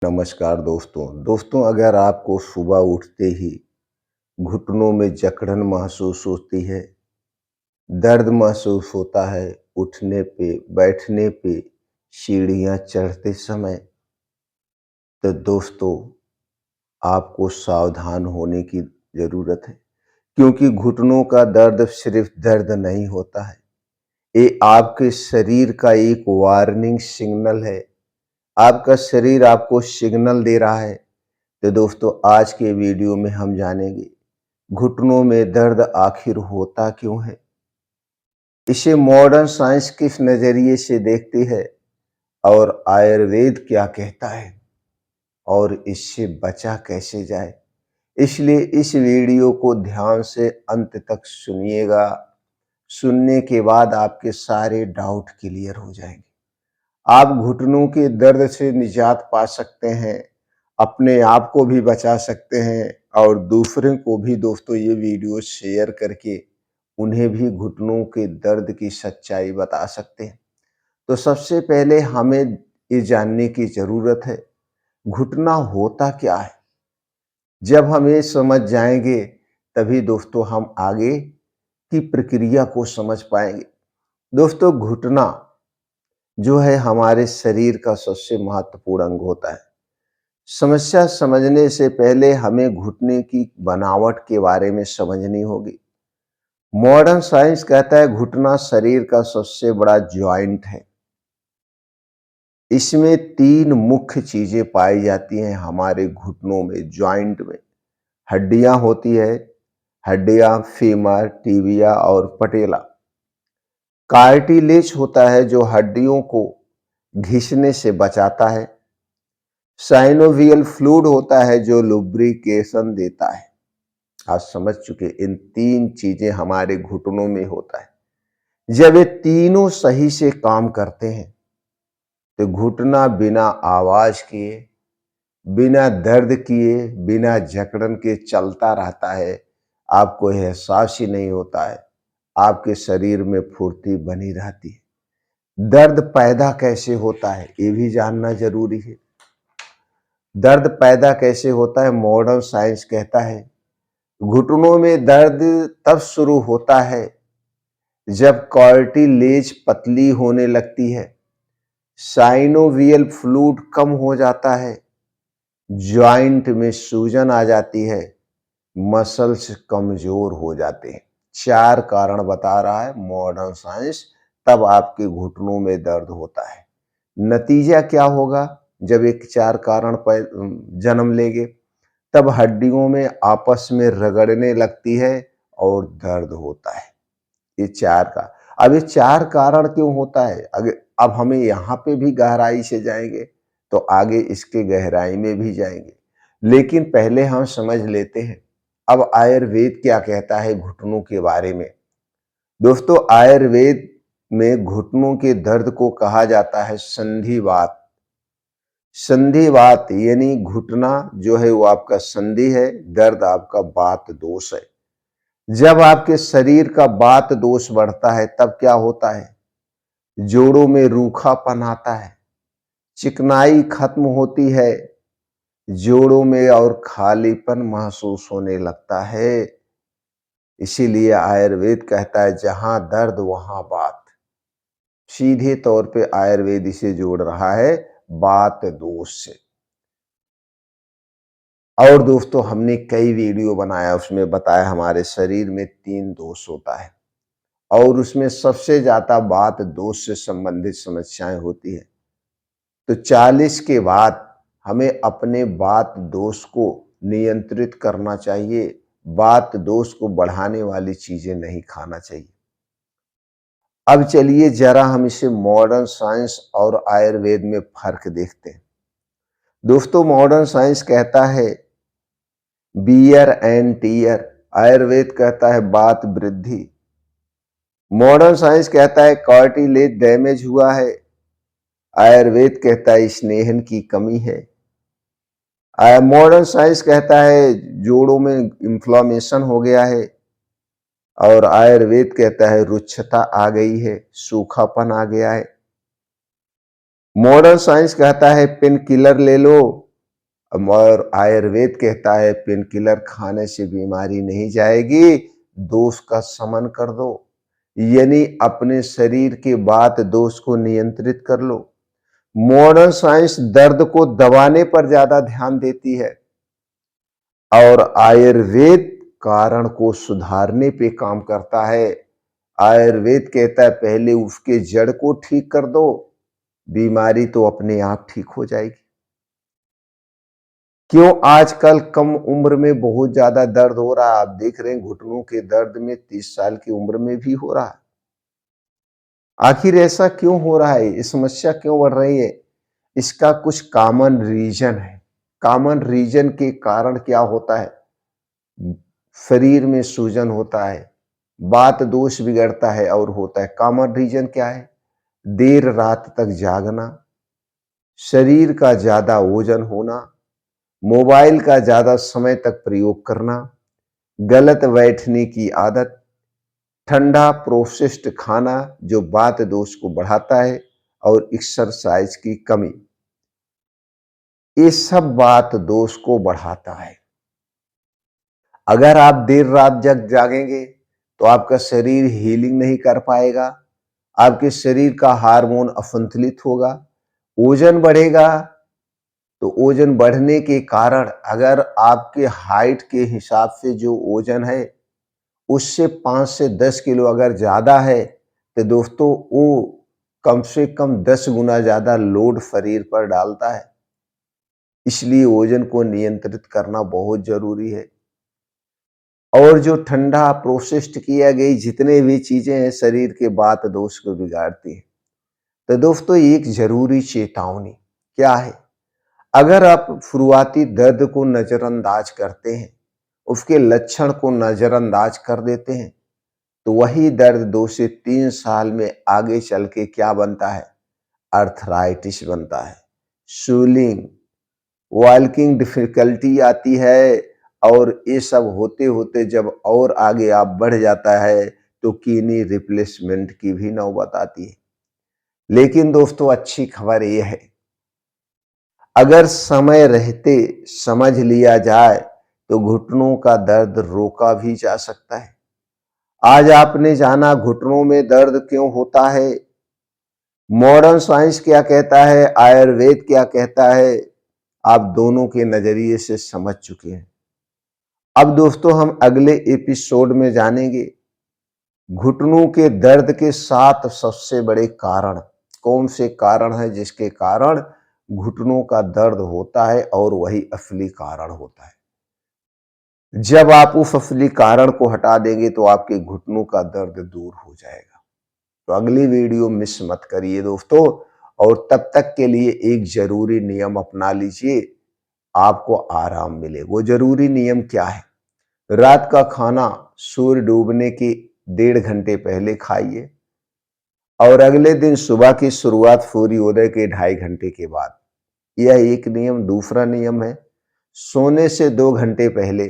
नमस्कार दोस्तों अगर आपको सुबह उठते ही घुटनों में जकड़न महसूस होती है, दर्द महसूस होता है उठने पे, बैठने पे, सीढ़ियाँ चढ़ते समय, तो दोस्तों आपको सावधान होने की ज़रूरत है। क्योंकि घुटनों का दर्द सिर्फ दर्द नहीं होता है, ये आपके शरीर का एक वार्निंग सिग्नल है। आपका शरीर आपको सिग्नल दे रहा है। तो दोस्तों आज के वीडियो में हम जानेंगे घुटनों में दर्द आखिर होता क्यों है, इसे मॉडर्न साइंस किस नजरिए से देखती है और आयुर्वेद क्या कहता है और इससे बचा कैसे जाए। इसलिए इस वीडियो को ध्यान से अंत तक सुनिएगा। सुनने के बाद आपके सारे डाउट क्लियर हो जाएंगे। आप घुटनों के दर्द से निजात पा सकते हैं, अपने आप को भी बचा सकते हैं और दूसरों को भी दोस्तों ये वीडियो शेयर करके उन्हें भी घुटनों के दर्द की सच्चाई बता सकते हैं। तो सबसे पहले हमें ये जानने की ज़रूरत है घुटना होता क्या है। जब हम ये समझ जाएंगे तभी दोस्तों हम आगे की प्रक्रिया को समझ पाएंगे। दोस्तों घुटना जो है हमारे शरीर का सबसे महत्वपूर्ण अंग होता है। समस्या समझने से पहले हमें घुटने की बनावट के बारे में समझनी होगी। मॉडर्न साइंस कहता है घुटना शरीर का सबसे बड़ा जॉइंट है। इसमें तीन मुख्य चीजें पाई जाती हैं हमारे घुटनों में, जॉइंट में। हड्डियां होती है, हड्डियां फीमर, टिबिया और पटेला। कार्टिलेज होता है जो हड्डियों को घिसने से बचाता है। साइनोवियल फ्लूइड होता है जो लुब्रिकेशन देता है। आज समझ चुके इन तीन चीजें हमारे घुटनों में होता है। जब ये तीनों सही से काम करते हैं तो घुटना बिना आवाज किए, बिना दर्द किए, बिना जकड़न के चलता रहता है। आपको एहसास ही नहीं होता है, आपके शरीर में फुर्ती बनी रहती है। दर्द पैदा कैसे होता है ये भी जानना जरूरी है। दर्द पैदा कैसे होता है, मॉडर्न साइंस कहता है घुटनों में दर्द तब शुरू होता है जब कार्टिलेज पतली होने लगती है, साइनोवियल फ्लूइड कम हो जाता है, जॉइंट में सूजन आ जाती है, मसल्स कमजोर हो जाते हैं। चार कारण बता रहा है मॉडर्न साइंस, तब आपके घुटनों में दर्द होता है। नतीजा क्या होगा, जब एक चार कारण जन्म लेंगे तब हड्डियों में आपस में रगड़ने लगती है और दर्द होता है। ये चार का अब ये चार कारण क्यों होता है, अगर अब हमें यहाँ पे भी गहराई से जाएंगे तो आगे इसके गहराई में भी जाएंगे, लेकिन पहले हम समझ लेते हैं अब आयुर्वेद क्या कहता है घुटनों के बारे में। दोस्तों आयुर्वेद में घुटनों के दर्द को कहा जाता है संधिवात। संधिवात यानी घुटना जो है वो आपका संधि है, दर्द आपका वात दोष है। जब आपके शरीर का वात दोष बढ़ता है तब क्या होता है, जोड़ों में रूखापन आता है, चिकनाई खत्म होती है, जोड़ों में और खालीपन महसूस होने लगता है। इसीलिए आयुर्वेद कहता है जहां दर्द वहां बात। सीधे तौर पे आयुर्वेद इसे जोड़ रहा है वात दोष से। और दोस्तों हमने कई वीडियो बनाया, उसमें बताया हमारे शरीर में तीन दोष होता है और उसमें सबसे ज्यादा वात दोष से संबंधित समस्याएं होती है। तो 40 के बाद हमें अपने वात दोष को नियंत्रित करना चाहिए। वात दोष को बढ़ाने वाली चीजें नहीं खाना चाहिए। अब चलिए जरा हम इसे मॉडर्न साइंस और आयुर्वेद में फर्क देखते हैं। दोस्तों मॉडर्न साइंस कहता है बियर एंड टीयर, आयुर्वेद कहता है वात वृद्धि। मॉडर्न साइंस कहता है कार्टिलेज डैमेज हुआ है, आयुर्वेद कहता है स्नेहन की कमी है। मॉडर्न साइंस कहता है जोड़ों में इंफ्लामेशन हो गया है और आयुर्वेद कहता है रुक्षता आ गई है, सूखापन आ गया है। मॉडर्न साइंस कहता है पेन किलर ले लो, और आयुर्वेद कहता है पेन किलर खाने से बीमारी नहीं जाएगी, दोष का शमन कर दो, यानी अपने शरीर के बात दोष को नियंत्रित कर लो। मॉडर्न साइंस दर्द को दबाने पर ज्यादा ध्यान देती है और आयुर्वेद कारण को सुधारने पे काम करता है। आयुर्वेद कहता है पहले उसके जड़ को ठीक कर दो, बीमारी तो अपने आप ठीक हो जाएगी। क्यों आजकल कम उम्र में बहुत ज्यादा दर्द हो रहा है? आप देख रहे हैं घुटनों के दर्द में 30 साल की उम्र में भी हो रहा है। आखिर ऐसा क्यों हो रहा है? ये समस्या क्यों बढ़ रही है? इसका कुछ कॉमन रीजन है। कॉमन रीजन के कारण क्या होता है? शरीर में सूजन होता है, बात दोष बिगड़ता है और होता है। कॉमन रीजन क्या है? देर रात तक जागना, शरीर का ज्यादा वजन होना, मोबाइल का ज्यादा समय तक प्रयोग करना, गलत बैठने की आदत, ठंडा प्रोसेस्ड खाना जो बात दोष को बढ़ाता है और एक्सरसाइज की कमी, ये सब बात दोष को बढ़ाता है। अगर आप देर रात जग जागेंगे तो आपका शरीर हीलिंग नहीं कर पाएगा, आपके शरीर का हार्मोन असंतुलित होगा, ओजन बढ़ेगा। तो ओजन बढ़ने के कारण अगर आपके हाइट के हिसाब से जो ओजन है उससे 5 से 10 किलो अगर ज्यादा है तो दोस्तों वो कम से कम 10 गुना ज्यादा लोड शरीर पर डालता है। इसलिए ओजन को नियंत्रित करना बहुत जरूरी है। और जो ठंडा प्रोसेस्ड किया गई जितने भी चीजें हैं शरीर के बात दोष को बिगाड़ती है। तो दोस्तों एक जरूरी चेतावनी क्या है? अगर आप शुरुआती दर्द को नजरअंदाज करते हैं, उसके लक्षण को नजरअंदाज कर देते हैं, तो वही दर्द 2 से 3 साल में आगे चल के क्या बनता है? अर्थराइटिस बनता है, स्वेलिंग, वॉकिंग डिफिकल्टी आती है। और ये सब होते होते जब और आगे आप बढ़ जाता है तो किडनी रिप्लेसमेंट की भी नौबत आती है। लेकिन दोस्तों अच्छी खबर यह है, अगर समय रहते समझ लिया जाए तो घुटनों का दर्द रोका भी जा सकता है। आज आपने जाना घुटनों में दर्द क्यों होता है, मॉडर्न साइंस क्या कहता है, आयुर्वेद क्या कहता है, आप दोनों के नजरिए से समझ चुके हैं। अब दोस्तों हम अगले एपिसोड में जानेंगे घुटनों के दर्द के 7 सबसे बड़े कारण, कौन से कारण हैं जिसके कारण घुटनों का दर्द होता है और वही असली कारण होता है। जब आप उस असली कारण को हटा देंगे तो आपके घुटनों का दर्द दूर हो जाएगा। तो अगली वीडियो मिस मत करिए दोस्तों, और तब तक के लिए एक जरूरी नियम अपना लीजिए, आपको आराम मिले। वो जरूरी नियम क्या है? रात का खाना सूर्य डूबने के 1.5 घंटे पहले खाइए और अगले दिन सुबह की शुरुआत सूर्योदय के 2.5 घंटे के बाद। यह एक नियम। दूसरा नियम है सोने से 2 घंटे पहले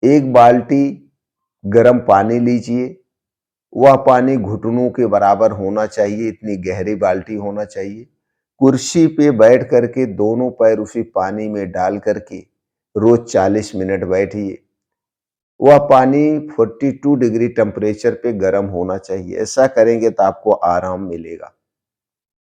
1 बाल्टी गर्म पानी लीजिए। वह पानी घुटनों के बराबर होना चाहिए, इतनी गहरी बाल्टी होना चाहिए। कुर्सी पे बैठ करके दोनों पैर उसी पानी में डाल करके रोज 40 मिनट बैठिए। वह पानी 42 डिग्री टेम्परेचर पे गर्म होना चाहिए। ऐसा करेंगे तो आपको आराम मिलेगा।